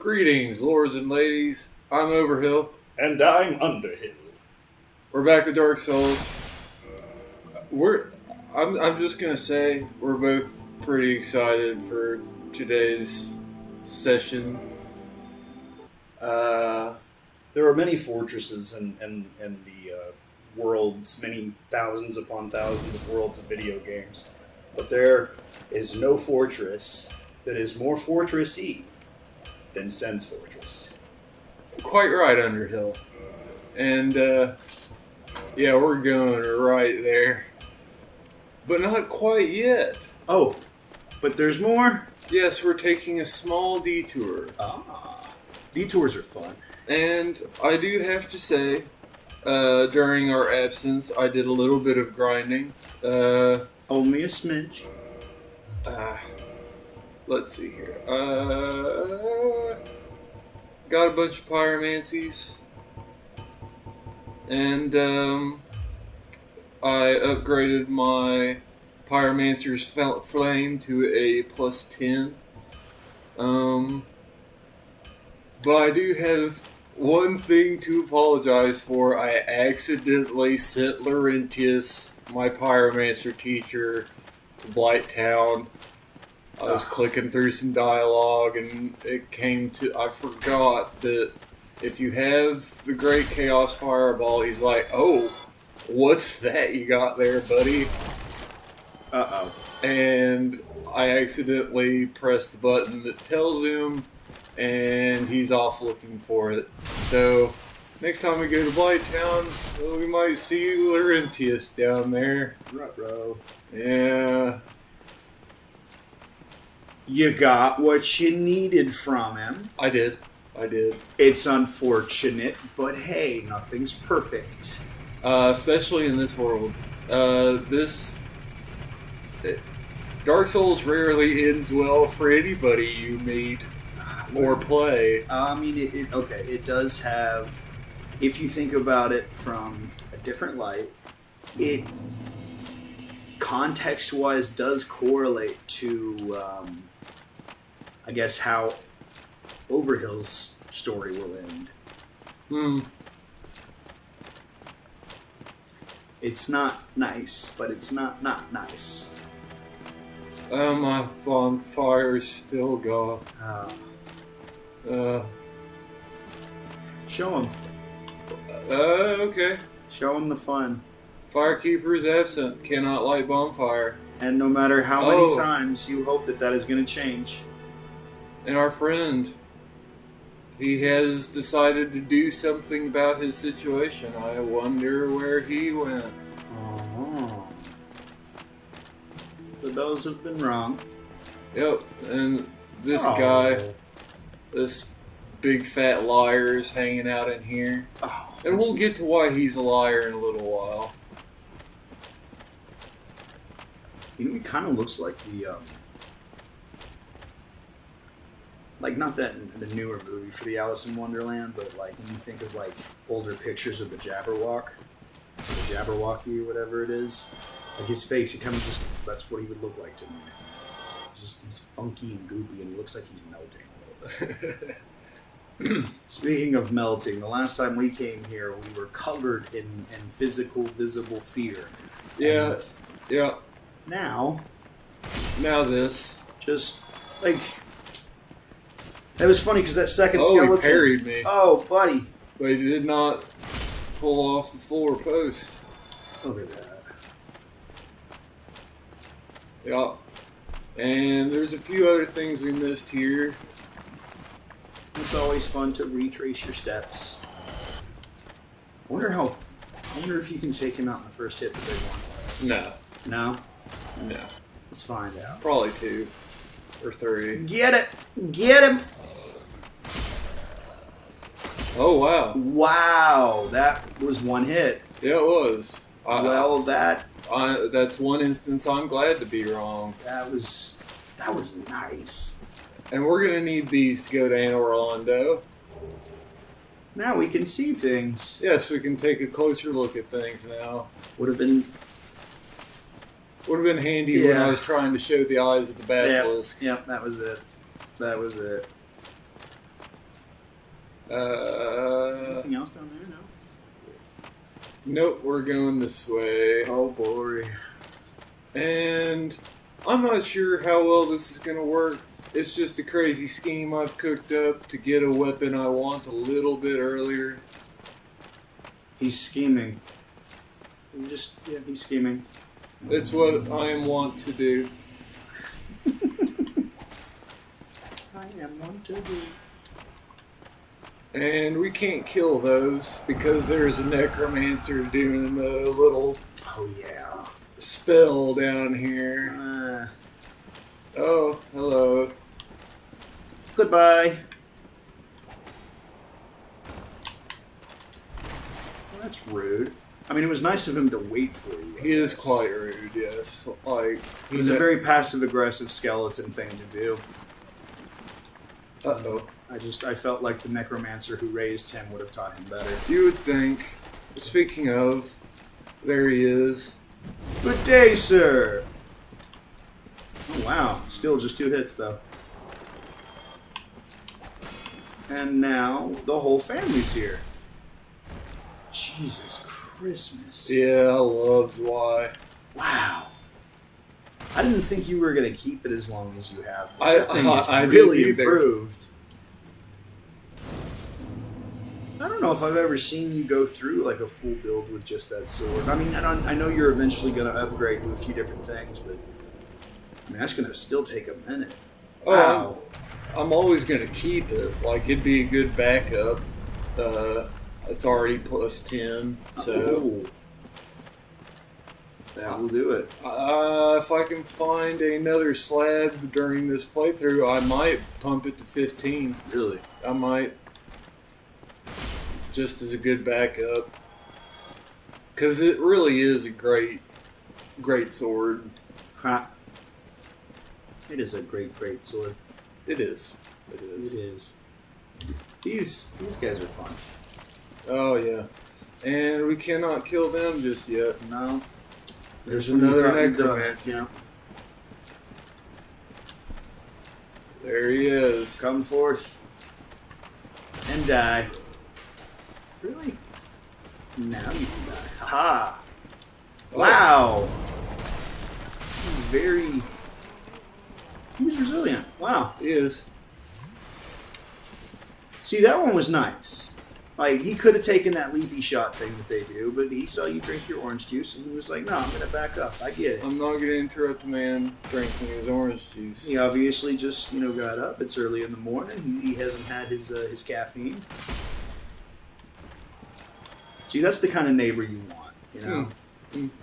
Greetings, lords and ladies. I'm Overhill. And I'm Underhill. We're back with Dark Souls. I'm just gonna say we're both pretty excited for today's session. There are many fortresses in the worlds, many thousands upon thousands of worlds of video games. But there is no fortress that is more fortressy than Sen's Fortress. Quite right, Underhill. And yeah, we're going right there, but not quite yet. Oh, but there's more? Yes, we're taking a small detour. Detours are fun. And I do have to say, during our absence, I did a little bit of grinding. Only a smidge. Let's see here. Got a bunch of pyromancies. And I upgraded my pyromancer's flame to a +10. But I do have one thing to apologize for. I accidentally sent Laurentius, my pyromancer teacher, to Blighttown. I was clicking through some dialogue and it came to... I forgot that if you have the Great Chaos Fireball, he's like, oh, what's that you got there, buddy? Uh-oh. And I accidentally pressed the button that tells him, and he's off looking for it. So, next time we go to Blighttown, well, we might see Laurentius down there. Ruh-roh. Yeah. You got what you needed from him. I did. It's unfortunate, but hey, nothing's perfect. Especially in this world. Dark Souls rarely ends well for anybody you meet or play. I mean, it does have, if you think about it from a different light, it context-wise does correlate to, I guess, how Overhill's story will end. It's not nice, but it's not nice. My bonfire's still gone. Show him. Okay. Show him the fun. Firekeeper is absent. Cannot light bonfire. And no matter how many times you hope that is going to change. And our friend, he has decided to do something about his situation. I wonder where he went. Oh. The bells have been wrong. Yep, and this guy, this big fat liar is hanging out in here. And we'll get to why he's a liar in a little while. You know, he kind of looks like the, like, not that the newer movie for the Alice in Wonderland, but like when you think of like older pictures of the Jabberwocky or whatever it is, like his face, he kind of just, that's what he would look like to me. He's funky and goopy, and he looks like he's melting a little bit. Speaking of melting, the last time we came here, we were covered in physical, visible fear. Yeah, yeah. Now this. Just, like... It was funny because that second skeleton... Oh, he parried me. Oh, buddy. But he did not pull off the 4 post. Look at that. Yep. And there's a few other things we missed here. It's always fun to retrace your steps. I wonder if you can take him out in the first hit, the big one. No. No? No. Let's find out. Probably 2 or 3. Get it! Get him! Oh, wow. Wow, that was one hit. Yeah, it was. That's one instance I'm glad to be wrong. That was nice. And we're going to need these to go to Anne Orlando. Now we can see things. Yes, we can take a closer look at things now. Would have been handy when I was trying to show the eyes of the basilisk. Yep, that was it. Anything else down there? No. Nope, we're going this way. Oh boy. And I'm not sure how well this is going to work. It's just a crazy scheme I've cooked up to get a weapon I want a little bit earlier. He's scheming. He's scheming. It's what I am wont to do. I am wont to do. And we can't kill those because there's a necromancer doing a little spell down here. Oh, hello. Goodbye. Well, that's rude. I mean, it was nice of him to wait for you. He is quite rude, yes. Like, it was a very passive-aggressive skeleton thing to do. Uh-oh. I felt like the necromancer who raised him would have taught him better. You would think. Speaking of, there he is. Good day, sir. Oh, wow. Still just 2 hits, though. And now the whole family's here. Jesus Christmas. Yeah, I love Zwei. Wow. I didn't think you were going to keep it as long as you have. I really improved. I don't know if I've ever seen you go through like a full build with just that sword. I mean, I know you're eventually going to upgrade to a few different things, but I mean, that's going to still take a minute. Wow. I'm always going to keep it. Like, it'd be a good backup. It's already plus 10, so... That will do it. If I can find another slab during this playthrough, I might pump it to 15. Really? I might. Just as a good backup. Because it really is a great sword. Ha. It is a great sword. It is. It is. It is. These guys are fun. Oh, yeah. And we cannot kill them just yet. No. There's another necromancer. Yeah. There he is. Come forth and die. Really? Now you can die. Haha! Wow! He was resilient. Wow. He is. See, that one was nice. Like, he could have taken that leapy shot thing that they do, but he saw you drink your orange juice, and he was like, no, I'm going to back up. I get it. I'm not going to interrupt a man drinking his orange juice. He obviously just, got up. It's early in the morning. He hasn't had his caffeine. See, that's the kind of neighbor you want,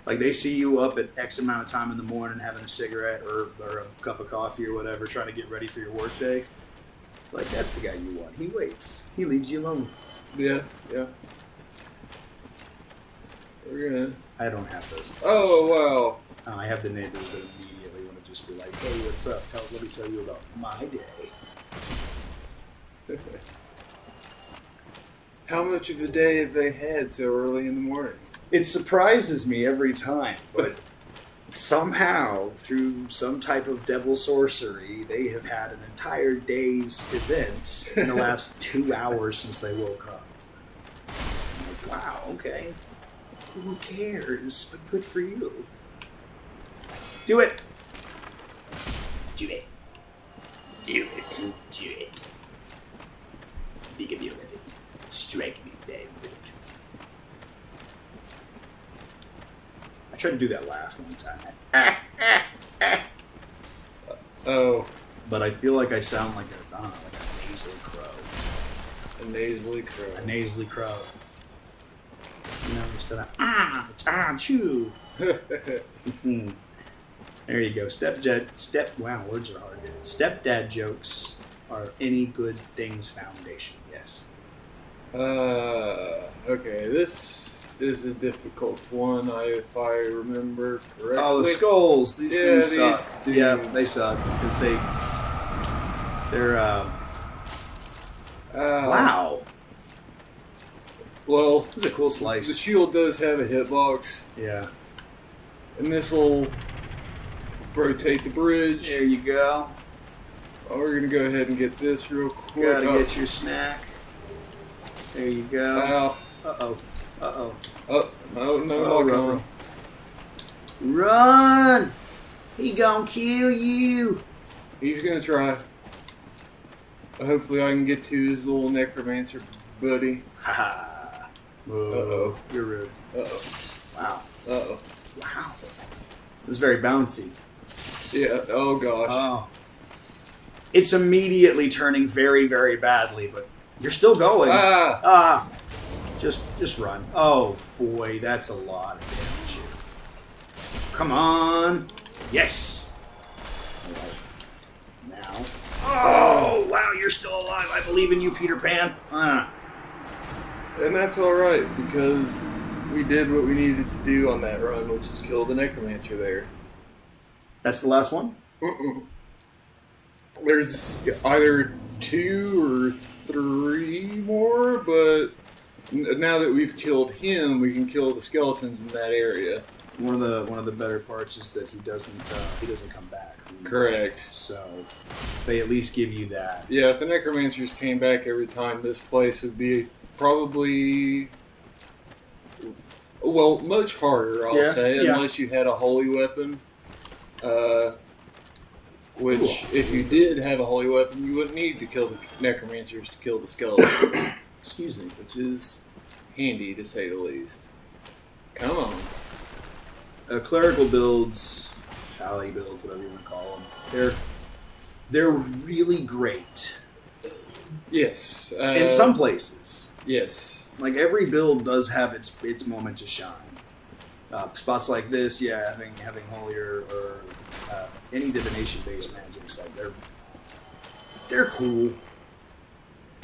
Like, they see you up at X amount of time in the morning having a cigarette or a cup of coffee or whatever, trying to get ready for your workday. Like, that's the guy you want. He waits. He leaves you alone. Yeah. We're gonna... I don't have those. Oh, wow. I have the neighbors that immediately want to just be like, hey, what's up? Let me tell you about my day. How much of a day have they had so early in the morning? It surprises me every time, but somehow, through some type of devil sorcery, they have had an entire day's event in the last 2 hours since they woke up. I'm like, wow, okay. Who cares? But good for you. Do it! Do it. Do it. Do it. Think of your weapon. Strike me dead with it. I tried to do that laugh one time. Oh. But I feel like I sound like a nasally crow. A nasally crow. A nasally crow. Instead of it's chew. There you go. Wow, words are hard. Stepdad jokes are any good thing's foundation. Yes. Okay, this is a difficult one, if I remember correctly. Oh, the skulls. These things suck. Dudes. Yeah, they suck because they're wow. Well, this is a cool slice. The shield does have a hitbox. Yeah. And this will rotate the bridge. There you go. We're going to go ahead and get this real quick. Gotta get your snack. There you go. Ow. Uh-oh. Uh-oh. Oh, no, Oh, lock run. on. Run! He gonna kill you! He's gonna try. Hopefully I can get to his little necromancer buddy. Haha. Uh-oh. You're rude. Uh-oh. Wow. Uh-oh. Wow. It was very bouncy. Yeah, oh gosh. Oh. It's immediately turning very, very badly, but you're still going. Ah! Just run. Oh boy, that's a lot of damage here. Come on. Yes. All right. Now. Oh wow, you're still alive. I believe in you, Peter Pan. And that's alright, because we did what we needed to do on that run, which is kill the necromancer there. That's the last one? Mm-mm. There's either 2 or 3 more, but now that we've killed him, we can kill the skeletons in that area. One of the better parts is that he doesn't come back. Correct. So they at least give you that. Yeah, if the necromancers came back every time, this place would be probably, well, much harder, I'll say, unless you had a holy weapon. Which, if you did have a holy weapon, you wouldn't need to kill the necromancers to kill the skeletons. Excuse me. Which is handy, to say the least. Come on. Clerical builds, ally builds, whatever you want to call them, they're really great. Yes. In some places. Yes. Like, every build does have its moment to shine. Spots like this, having holy or any divination-based magics, like they're cool.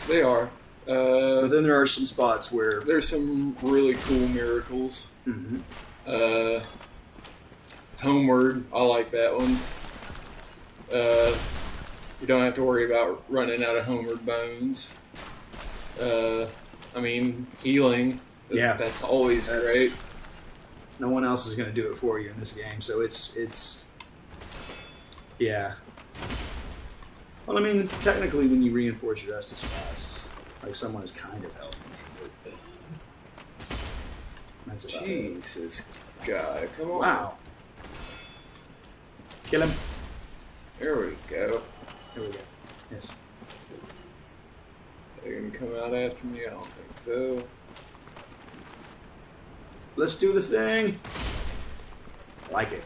They are. But then there are some spots where there's some really cool miracles. Mm-hmm. Homeward, I like that one. You don't have to worry about running out of homeward bones. I mean, healing. Yeah, that's always great. No one else is going to do it for you in this game, so it's yeah. Well, I mean, technically, when you reinforce your Estus fast, like, someone is kind of helping you. That's about Jesus, God, come on! Wow. Kill him. There we go. There we go. Yes. They can come out after me? I don't think so. Let's do the thing. I like it.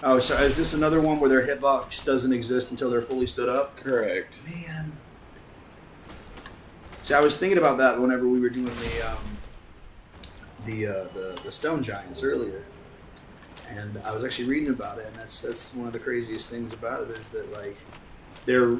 Oh, so is this another one where their hitbox doesn't exist until they're fully stood up? Correct. Man. See, I was thinking about that whenever we were doing the stone giants earlier, and I was actually reading about it, and that's one of the craziest things about it is that, like, they're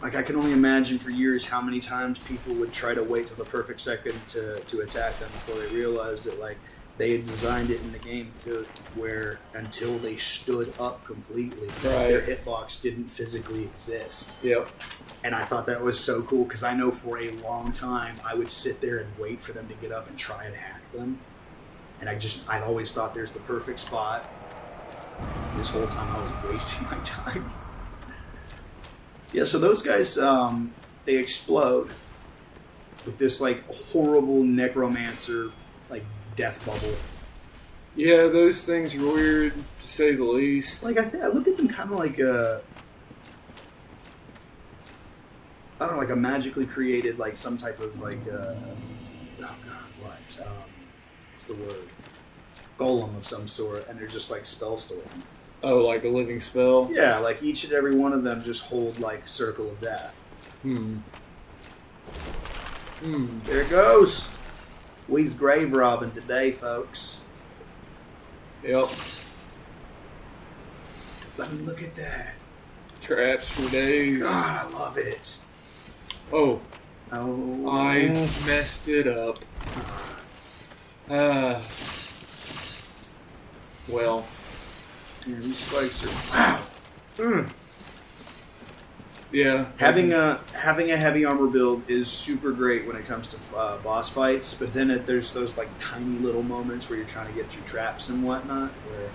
like, I can only imagine for years how many times people would try to wait till the perfect second to attack them before they realized that, like, they had designed it in the game to where until they stood up completely, their hitbox didn't physically exist. Yep. And I thought that was so cool because I know for a long time I would sit there and wait for them to get up and try and hack them. And I always thought there's the perfect spot. This whole time I was wasting my time. Yeah, so those guys, they explode with this, like, horrible necromancer, like, death bubble. Yeah, those things are weird, to say the least. Like, I look at them kind of like a, I don't know, like a magically created, like, some type of, like, oh god, what? What's the word? Golem of some sort, and they're just, like, spellstorm. Oh, like a living spell? Yeah, like each and every one of them just hold, like, Circle of Death. There it goes. We's grave robbing today, folks. Yep. Let me look at that. Traps for days. God, I love it. Oh. Oh. I messed it up. Well. Yeah, these spikes are... Wow. Yeah. Having a heavy armor build is super great when it comes to boss fights, but then there's those, like, tiny little moments where you're trying to get through traps and whatnot, where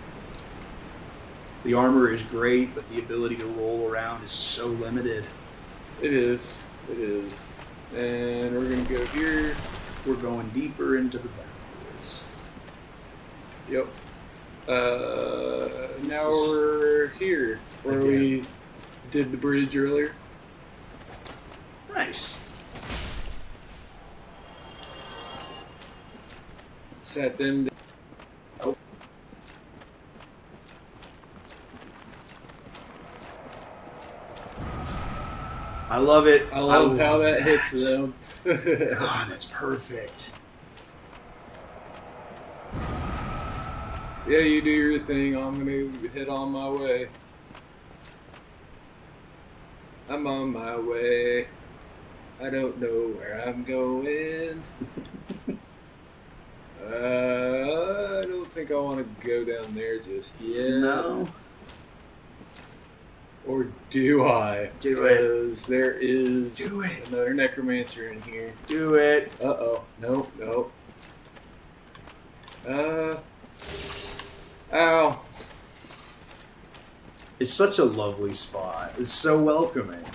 the armor is great, but the ability to roll around is so limited. It is. It is. And we're gonna go here. We're going deeper into the valleys. Yep. Now we're here where we did the bridge earlier. Nice. Sat them. Oh. I love it. I love how that hits them. God, that's perfect. Yeah, you do your thing. I'm gonna head on my way. I'm on my way. I don't know where I'm going. I don't think I want to go down there just yet. No. Or do I? Do it. Because there is Do it. another necromancer in here. Do it. Uh-oh. Nope. Ow. It's such a lovely spot. It's so welcoming.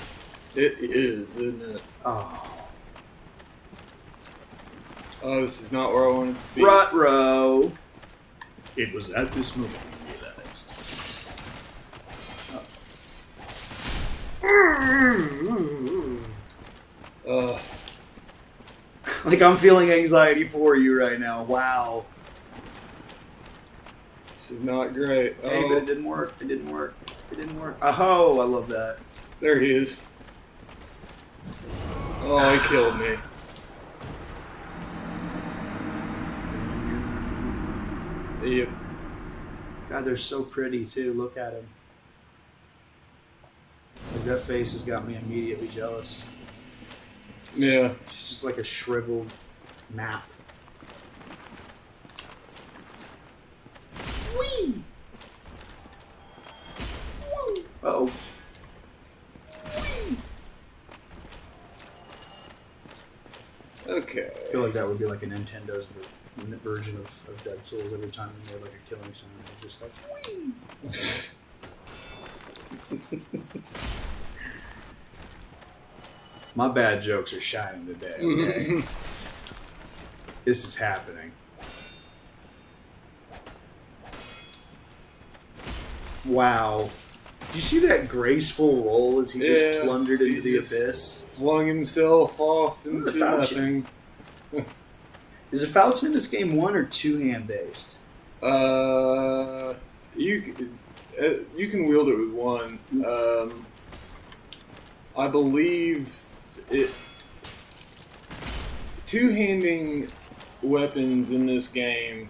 It is, isn't it? Oh. Oh, this is not where I wanted to be. Ruh-roh. It was at this moment he realized. Like I'm feeling anxiety for you right now. Wow. This is not great. Hey, but it didn't work. It didn't work. Oh, I love that. There he is. Oh, he killed me. Yep. God, they're so pretty too. Look at him. Like, that face has got me immediately jealous. Yeah. It's just like a shriveled map. Whee! Uh-oh. Okay. I feel like that would be like a Nintendo's version of Dead Souls. Every time you made like a killing sound, it was just like, whee! My bad jokes are shining today, okay? This is happening. Wow. Did you see that graceful roll as he just plundered into the abyss? Flung himself off into nothing. Is a falchion in this game one or two-hand based? You can wield it with one. I believe it. Two-handing weapons in this game,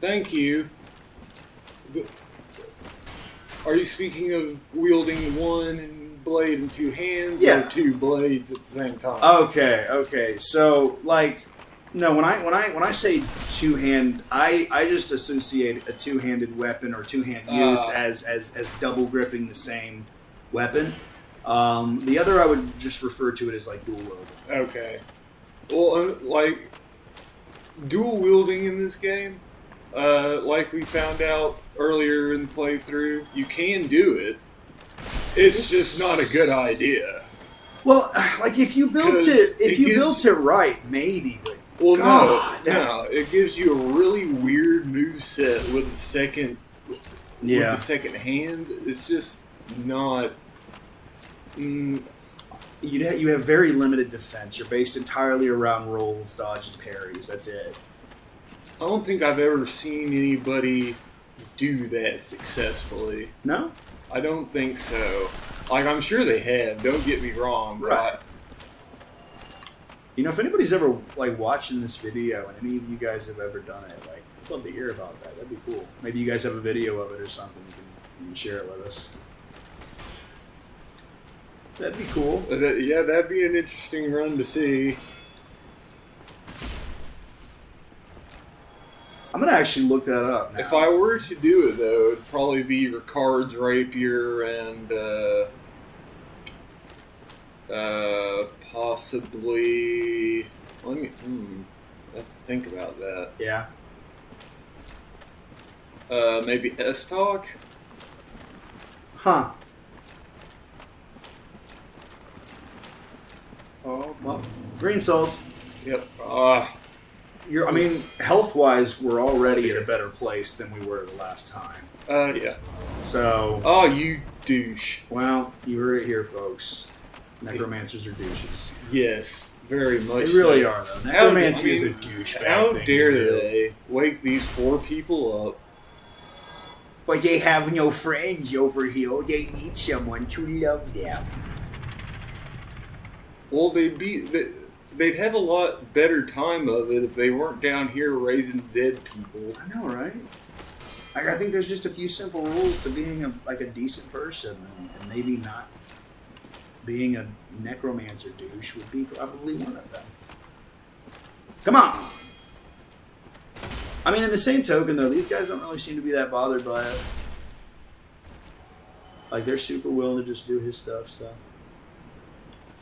thank you. Are you speaking of wielding one blade in two hands, or two blades at the same time? Okay. So, no, when I say two-hand, I just associate a two-handed weapon or two-hand use as double gripping the same weapon. The other I would just refer to it as like dual wielding. Okay. Well, dual wielding in this game, like we found out earlier in the playthrough, you can do it. It's just not a good idea. Well, like if you built it right, maybe. But no, it gives you a really weird moveset with the second. With the second hand, it's just not. You have very limited defense. You're based entirely around rolls, dodges, parries. That's it. I don't think I've ever seen anybody do that successfully. No? I don't think so. Like, I'm sure they have. Don't get me wrong. Right. If anybody's ever watching this video and any of you guys have ever done it, I'd love to hear about that. That'd be cool. Maybe you guys have a video of it or something. You can share it with us. That'd be cool. Yeah, that'd be an interesting run to see. I'm going to actually look that up now. If I were to do it, though, it'd probably be Ricard's rapier and possibly... I have to think about that. Yeah. Maybe S-Talk? Huh. Oh, well, green souls. Yep. Health-wise, we're already at a better place than we were the last time. Yeah. So. Oh, you douche. Well, you heard it here, folks. Necromancers are douches. Yes, very much. They really are, though. Necromancy is a douche. How dare they wake these poor people up? But they have no friends over here. They need someone to love them. Well, they'd have a lot better time of it if they weren't down here raising dead people. I know, right? I think there's just a few simple rules to being a decent person, and maybe not being a necromancer douche would be probably one of them. Come on! I mean, in the same token, though, these guys don't really seem to be that bothered by it. Like, they're super willing to just do his stuff, so.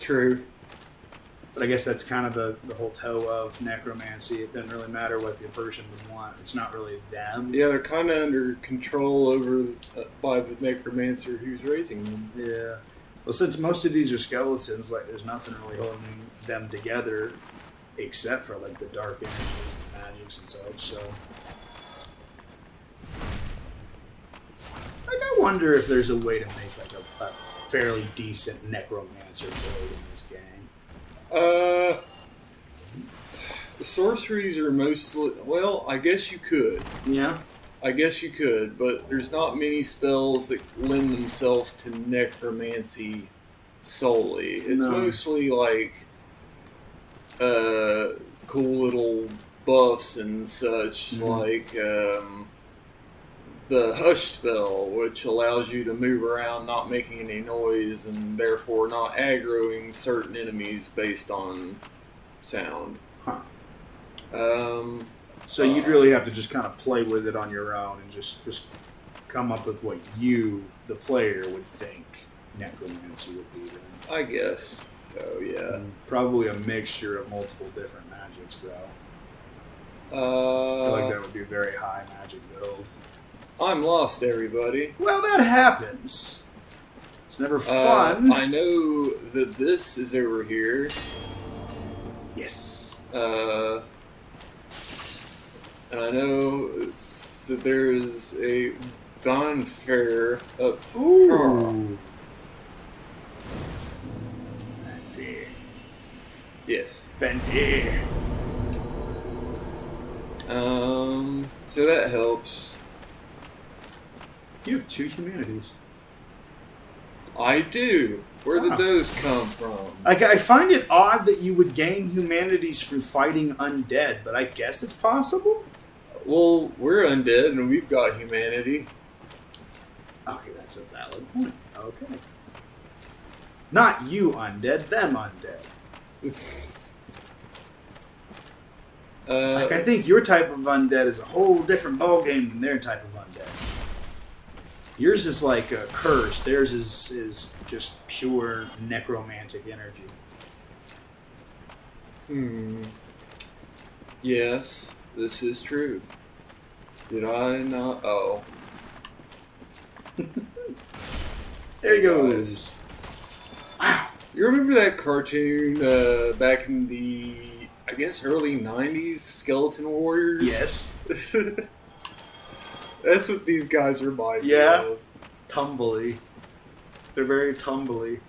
True. But I guess that's kind of the whole toe of necromancy. It doesn't really matter what the person would want. It's not really them. Yeah, they're kind of under control over by the necromancer who's raising them. Yeah. Well, since most of these are skeletons, like, there's nothing really holding them together except for, like, the dark energies, the magics and such, so. Like, I wonder if there's a way to make, like, a fairly decent necromancer build in this game. The sorceries are mostly... Well, I guess you could. Yeah? I guess you could, but there's not many spells that lend themselves to necromancy solely. It's mostly like cool little buffs and such, like the hush spell, which allows you to move around not making any noise and therefore not aggroing certain enemies based on sound. Huh. So you'd really have to just kind of play with it on your own and just come up with what you, the player, would think necromancy would be then. I guess. So, yeah. Probably a mixture of multiple different magics, though. I feel like that would be a very high magic build. I'm lost, everybody. Well, that happens. It's never fun. I know that this is over here. Yes. And I know that there is a bonfire up. Ooh. Bonfire. Yes. Bonfire. So that helps. You have 2 humanities. I do. Where did those come from? I find it odd that you would gain humanities from fighting undead, but I guess it's possible. Well, we're undead and we've got humanity. Okay, that's a valid point. Okay. Not you undead, them undead. I think your type of undead is a whole different ballgame than their type of undead. Yours is like a curse. Theirs is just pure necromantic energy. Yes, this is true. Did I not? Oh. There he goes. Wow. You remember that cartoon back in the, I guess, early 90s, Skeleton Warriors? Yes. That's what these guys remind me of. Tumbly. They're very tumbly.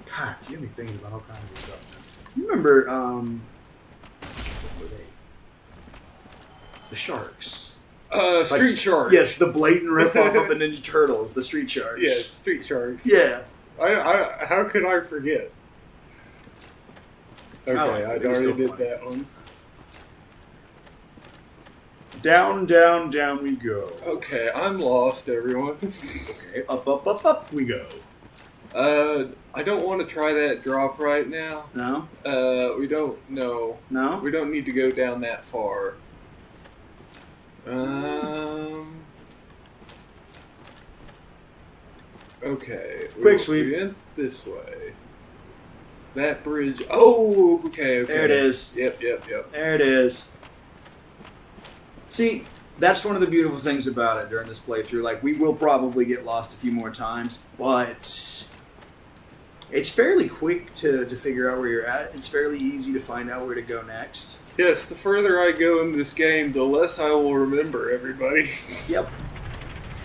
God, you have me thinking about all kinds of stuff now. You remember, what were they? The Sharks. Street Sharks. Yes, the blatant ripoff of the Ninja Turtles, the Street Sharks. Yes, Street Sharks. Yeah. How could I forget? Okay, I already did that one. Down, down, down we go. Okay, I'm lost, everyone. Okay, up, up, up, up we go. I don't want to try that drop right now. No? We don't, no. No? We don't need to go down that far. Okay. Quick sweep. We went this way. That bridge. Oh, okay. There it is. Yep. There it is. See, that's one of the beautiful things about it during this playthrough. Like, we will probably get lost a few more times, but It's fairly quick to figure out where you're at. It's fairly easy to find out where to go next. Yes, the further I go in this game, the less I will remember everybody. Yep.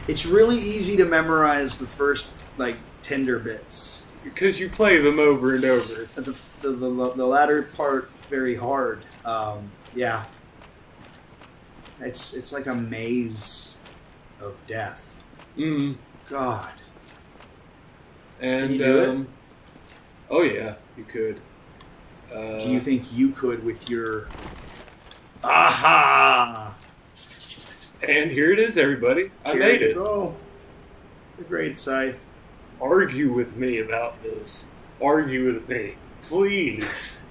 It's really easy to memorize the first, like, tender bits. Because you play them over and over. The latter part, very hard. Yeah. It's like a maze of death. God. And, Can you do it? Oh yeah, you could. Do you think you could with your... Aha! And here it is, everybody. I Here made you it. go. The great scythe. Argue with me about this. Argue with me. Please.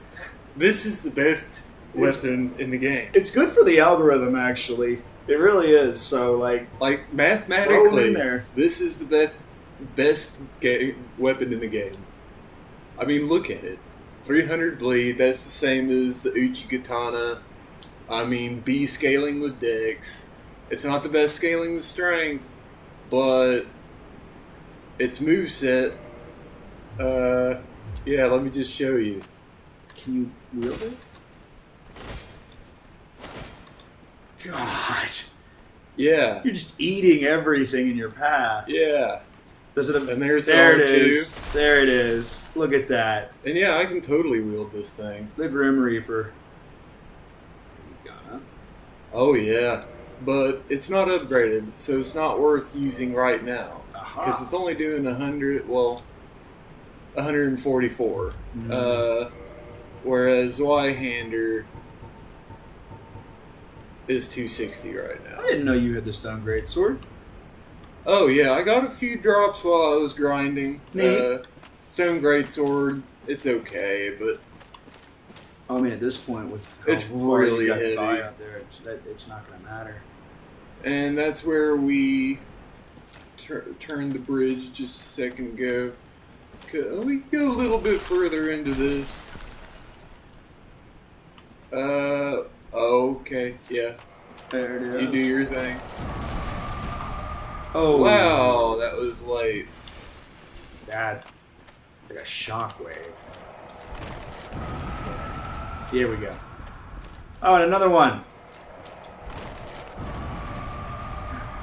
This is the best weapon in the game. It's good for the algorithm, actually. It really is. So, like throw it mathematically, in there. this is the best weapon in the game. I mean, look at it. 300 bleed, that's the same as the Uchi Katana. I mean, B scaling with Dex. It's not the best scaling with Strength, but its moveset, yeah, let me just show you. Can you wield it? God. Yeah. You're just eating everything in your path. Yeah. Does it? And there's there the it R2. is. There it is. Look at that. And yeah, I can totally wield this thing. The Grim Reaper. You gonna? Oh yeah. But it's not upgraded, so it's not worth using right now. Because it's only doing 144. Whereas Y-Hander is 260 right now. I didn't know you had the Stone Great Sword. Oh yeah, I got a few drops while I was grinding. Stone Greatsword, it's okay, but I mean, at this point, with how it's far really you got heavy. to die up there, it's not going to matter. And that's where we turned the bridge just a second ago. We can go a little bit further into this. Okay, yeah. There it is. You do your thing. Oh. Wow, that was late. That, like a shockwave. Here we go. Oh, and another one.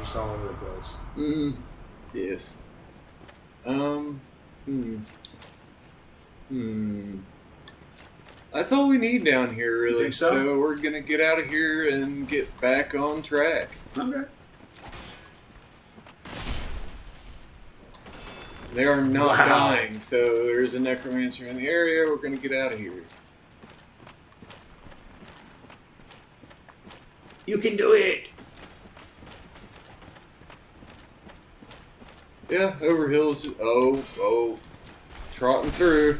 Just all over the place. Yes. That's all we need down here, really. Think so? We're gonna get out of here and get back on track. Okay. They are not Wow. dying, so there's a necromancer in the area. We're gonna get out of here. You can do it. Yeah, Overhill's just trotting through.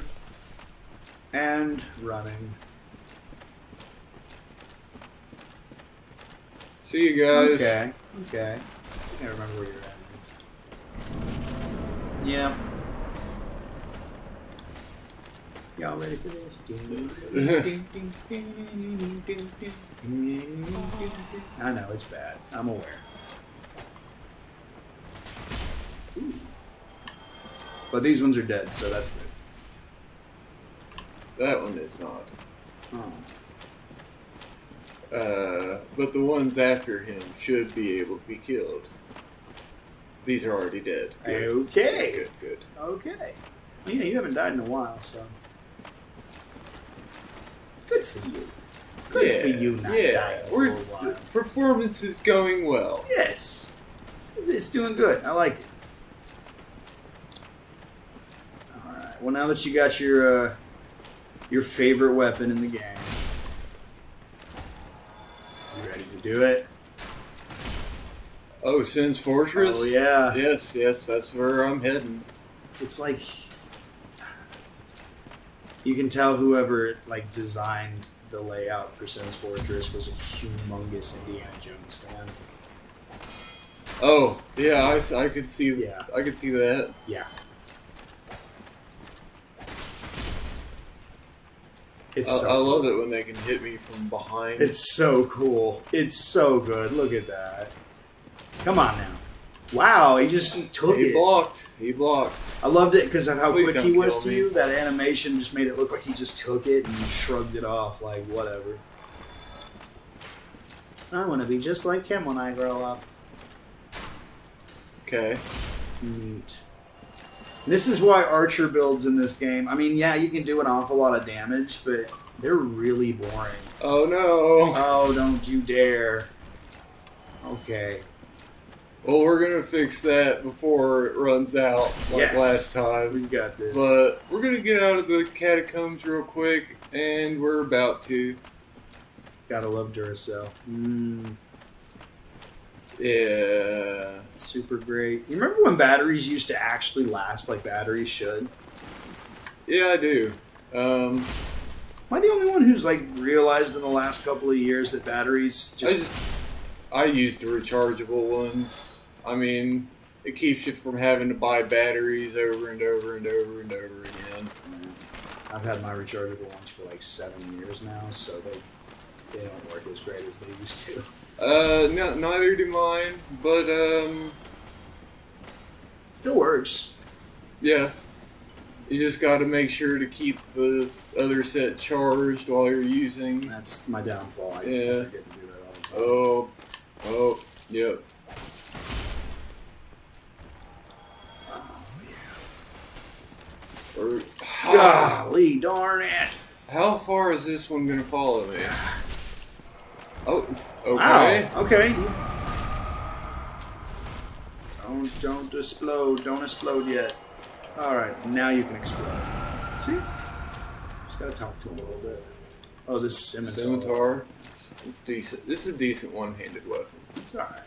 And running. See you guys. Okay. I can't remember where you're at. Yeah. Y'all ready for this? I know, it's bad. I'm aware. Ooh. But these ones are dead, so that's good. That one is not. Oh. But the ones after him should be able to be killed. These are already dead. Good. Okay. Good. Okay. Well, yeah, you haven't died in a while, so. Good for you. Good for you not dying for a while. Performance is going well. Yes. It's doing good. I like it. Alright. Well, now that you got your favorite weapon in the game, you ready to do it? Oh, Sin's Fortress? Oh, yeah. Yes, that's where I'm heading. It's like you can tell whoever like designed the layout for Sin's Fortress was a humongous Indiana Jones fan. Oh, yeah, I could see. Yeah. I could see that. Yeah. I love it when they can hit me from behind. It's so cool. It's so good. Look at that. Come on now. Wow, he took He it. blocked. He blocked. I loved it because of how Please quick don't he was kill to me. you. That animation just made it look like he just took it and shrugged it off like, whatever. I want to be just like him when I grow up. Okay. Neat. This is why archer builds in this game. I mean, yeah, you can do an awful lot of damage, but they're really boring. Oh no. Oh, don't you dare. Okay. Well, we're gonna fix that before it runs out, like Yes. last time. We got this. But we're gonna get out of the catacombs real quick, and we're about to. Gotta love Duracell. Yeah. Super great. You remember when batteries used to actually last like batteries should? Yeah, I do. Am I the only one who's like realized in the last couple of years that batteries I use the rechargeable ones. I mean, it keeps you from having to buy batteries over and over and over and over again. I've had my rechargeable ones for like 7 years now, so they don't work as great as they used to. No, neither do mine, but Still works. yeah. You just got to make sure to keep the other set charged while you're using. That's my downfall. I Yeah. forget to do that all the time. Oh, yep. Or, Golly darn it! how far is this one gonna follow me? Oh, okay. Wow. Okay. Don't explode. Don't explode yet. All right. Now you can explode. See? Just gotta talk to him a little bit. Oh, this Scimitar. It's decent. It's a decent one-handed weapon. It's alright.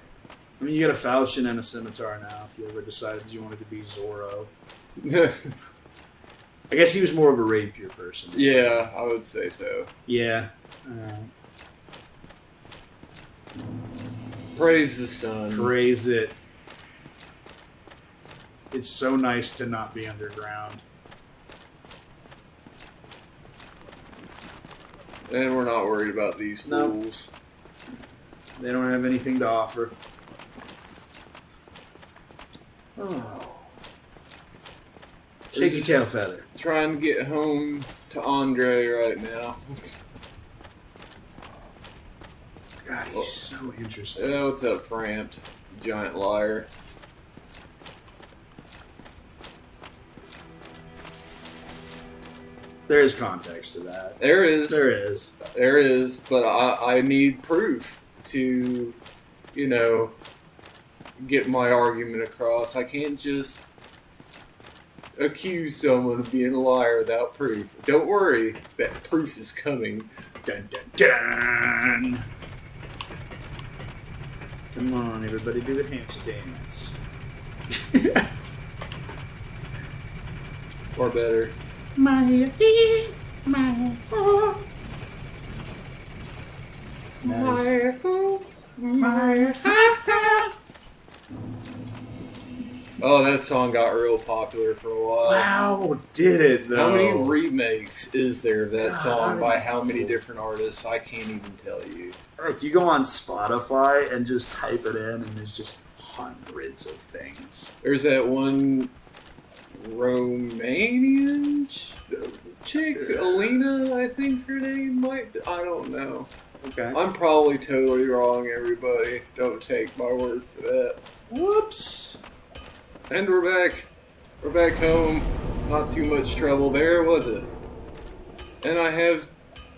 I mean, you got a falchion and a scimitar now. If you ever decided you wanted to be Zorro, I guess he was more of a rapier person. Yeah, I would say so. Yeah. Praise the sun. Praise it. It's so nice to not be underground. And we're not worried about these No. fools. They don't have anything to offer. Oh. Shaky tail feather. Trying to get home to Andre right now. God, he's so interesting. Yeah, what's up, Frampt? Giant liar. There is context to that. There is. There is. There is, but I need proof to, get my argument across. I can't just accuse someone of being a liar without proof. Don't worry, that proof is coming. Dun dun dun! Come on, everybody, do the hamster dance. Or better. My Oh, that song got real popular for a while. Wow, did it though? How many remakes is there of that God, song I by don't how many know. different artists? I can't even tell you. Like, you go on Spotify and just type it in, and there's just hundreds of things. There's that one Romanian chick, Alina, I think her name might be. I don't know. Okay. I'm probably totally wrong, everybody. Don't take my word for that. Whoops. And we're back. We're back home. Not too much trouble there, was it? And I have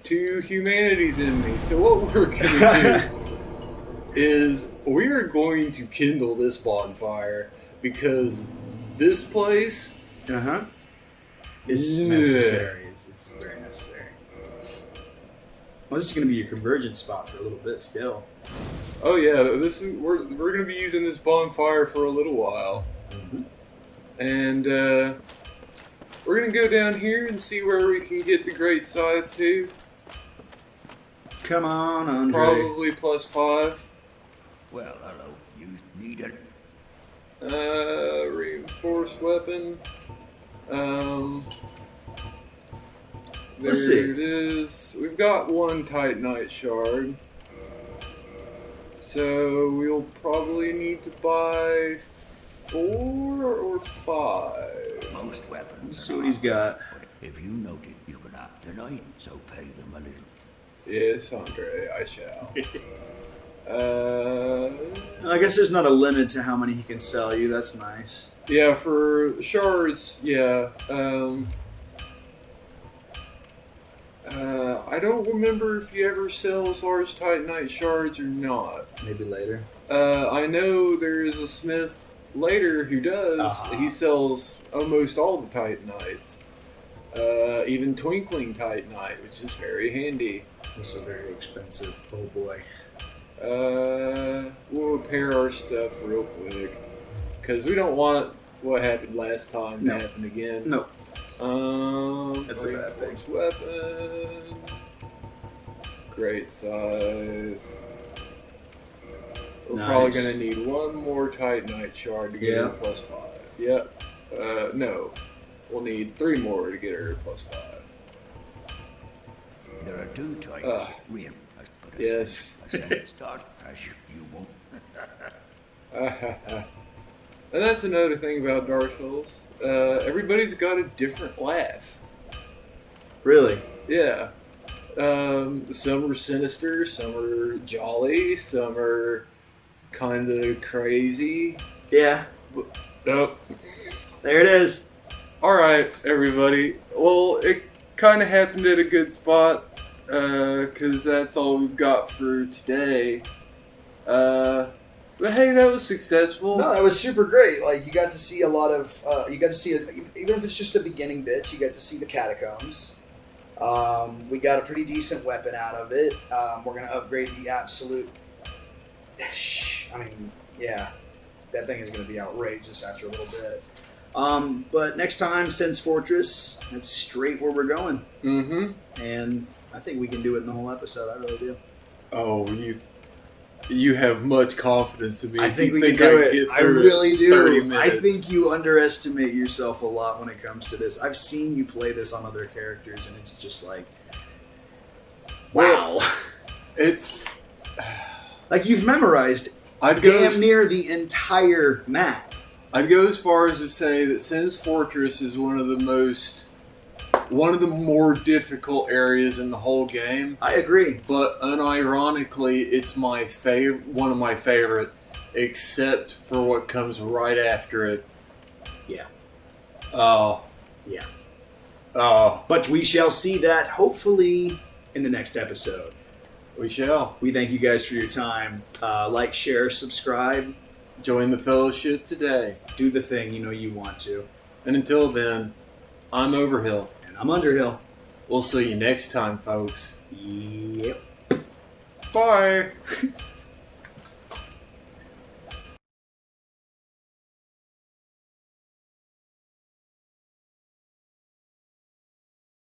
2 humanities in me. So what we're gonna do is we're going to kindle this bonfire because this place. Uh-huh. It's Yeah. necessary. It's very necessary. Well, this is going to be your convergence spot for a little bit still. Oh yeah, we're gonna be using this bonfire for a little while. Mm-hmm. And we're gonna go down here and see where we can get the great scythe to. Come on, Andre. Probably +5. Well, hello. You need it. Reinforced weapon. There Let's see. it is. We've got 1 Titanite shard. So we'll probably need to buy 4 or 5? Most weapons. Let's see what he's got. If you notice, you can act tonight, so pay them a little. Yes, Andre, I shall. I guess there's not a limit to how many he can sell you. That's nice. Yeah, for shards, yeah. I don't remember if he ever sells large Titanite shards or not. Maybe later. I know there is a smith later who does. Uh-huh. He sells almost all the Titanites. Even Twinkling Titanite, which is very handy. Also very expensive. Oh boy. We'll repair our stuff real quick. Because we don't want what happened last time to happen again. No. That's a bad reinforced weapon. Great size. We're probably going to need one more Titanite shard to get her +5. Yep. No. We'll need 3 more to get her +5. There are 2 types. Yes. Start pressure. You won't. And that's another thing about Dark Souls. Everybody's got a different laugh. Really? Yeah. Some are sinister, some are jolly, some are kind of crazy. Yeah. Nope. There it is. Alright, everybody. Well, it kind of happened at a good spot, because that's all we've got for today. But hey, that was successful. No, that was super great. Like, you got to see a lot of, even if it's just the beginning bits, you got to see the catacombs. We got a pretty decent weapon out of it. We're going to upgrade the absolute, yeah, that thing is going to be outrageous after a little bit. But next time, Sense Fortress, that's straight where we're going. Mm-hmm. And I think we can do it in the whole episode. I really do. Oh, you have much confidence in me. I think you we can do I it. I really do. 30 minutes. I think you underestimate yourself a lot when it comes to this. I've seen you play this on other characters, and it's just like, wow. It's like you've memorized I'd go damn near the entire map. I'd go as far as to say that Sense Fortress is one of the more difficult areas in the whole game. I agree. But unironically, it's one of my favorite, except for what comes right after it. Yeah. Oh. Yeah. Oh. But we shall see that hopefully in the next episode. We shall. We thank you guys for your time. Like, share, subscribe. Join the fellowship today. Do the thing you know you want to. And until then, I'm Overhill. And I'm Underhill. We'll see you next time, folks. Yep. Bye.